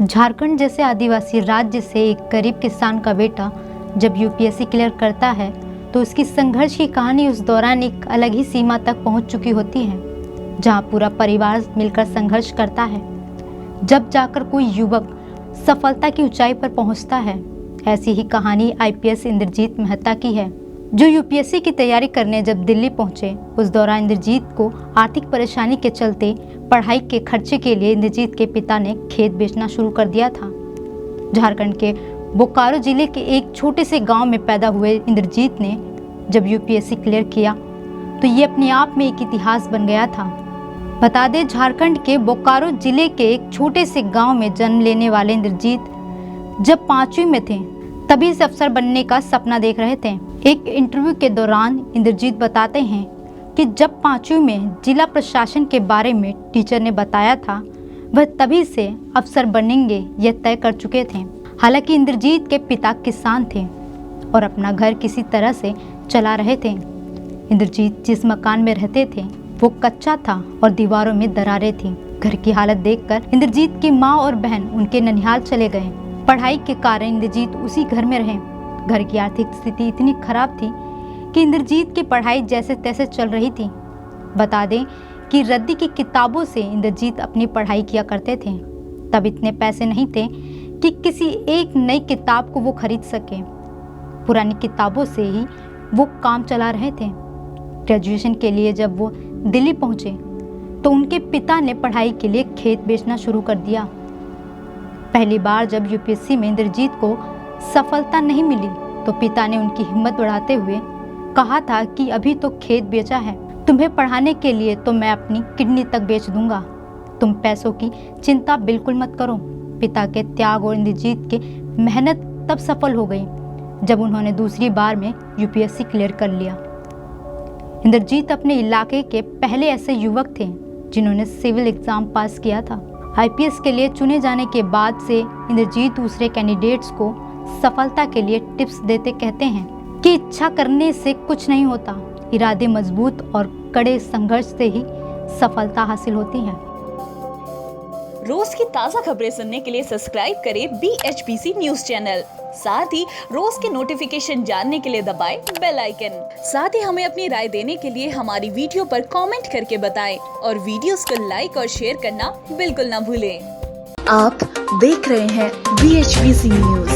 झारखंड जैसे आदिवासी राज्य से एक गरीब किसान का बेटा जब यूपीएससी क्लियर करता है तो उसकी संघर्ष की कहानी उस दौरान एक अलग ही सीमा तक पहुंच चुकी होती है, जहां पूरा परिवार मिलकर संघर्ष करता है। जब जाकर कोई युवक सफलता की ऊंचाई पर पहुंचता है, ऐसी ही कहानी आईपीएस इंद्रजीत मेहता की है, जो यूपीएससी की तैयारी करने जब दिल्ली पहुंचे। उस दौरान इंद्रजीत को आर्थिक परेशानी के चलते पढ़ाई के खर्चे के लिए इंद्रजीत के पिता ने खेत बेचना शुरू कर दिया था। झारखंड के बोकारो जिले के एक छोटे से गांव में पैदा हुए इंद्रजीत ने जब यूपीएससी क्लियर किया तो ये अपने आप में एक इतिहास बन गया था। बता दें, झारखंड के बोकारो जिले के एक छोटे से गांव में जन्म लेने वाले इंद्रजीत जब 5वीं में थे तभी से अफसर बनने का सपना देख रहे थे। एक इंटरव्यू के दौरान इंद्रजीत बताते हैं कि जब 5वीं में जिला प्रशासन के बारे में टीचर ने बताया था, वह तभी से अफसर बनेंगे यह तय कर चुके थे। हालांकि इंद्रजीत के पिता किसान थे और अपना घर किसी तरह से चला रहे थे। इंद्रजीत जिस मकान में रहते थे वो कच्चा था और दीवारों में दरारें थीं। घर की हालत देखकर इंद्रजीत की माँ और बहन उनके ननिहाल चले गए। पढ़ाई के कारण इंद्रजीत उसी घर में रहे। घर की आर्थिक स्थिति इतनी खराब थी कि इंद्रजीत की पढ़ाई जैसे तैसे चल रही थी। बता दें कि रद्दी की किताबों से इंद्रजीत अपनी पढ़ाई किया करते थे। तब इतने पैसे नहीं थे कि किसी एक नई किताब को वो खरीद सके। पुरानी किताबों से ही वो काम चला रहे थे। ग्रेजुएशन के लिए जब वो दिल्ली पहुंचे तो उनके पिता ने पढ़ाई के लिए खेत बेचना शुरू कर दिया। पहली बार जब यूपीएससी में इंद्रजीत को सफलता नहीं मिली तो पिता ने उनकी हिम्मत बढ़ाते हुए कहा था कि अभी तो खेत बेचा है, तुम्हें पढ़ाने के लिए तो मैं अपनी किडनी तक बेच दूंगा, तुम पैसों की चिंता बिल्कुल मत करो। पिता के त्याग और इंद्रजीत की मेहनत तब सफल हो गई जब उन्होंने दूसरी बार में यूपीएससी क्लियर कर लिया। इंद्रजीत अपने इलाके के पहले ऐसे युवक थे जिन्होंने सिविल एग्जाम पास किया था। आईपीएस के लिए चुने जाने के बाद से इंद्रजीत दूसरे कैंडिडेट्स को सफलता के लिए टिप्स देते कहते हैं कि इच्छा करने से कुछ नहीं होता, इरादे मजबूत और कड़े संघर्ष से ही सफलता हासिल होती है। रोज की ताज़ा खबरें सुनने के लिए सब्सक्राइब करें BHPC न्यूज चैनल। साथ ही रोज के नोटिफिकेशन जानने के लिए दबाएं बेल आइकन। साथ ही हमें अपनी राय देने के लिए हमारी वीडियो पर कमेंट करके बताएं और वीडियोस को लाइक और शेयर करना बिल्कुल ना भूलें। आप देख रहे हैं BHPC न्यूज।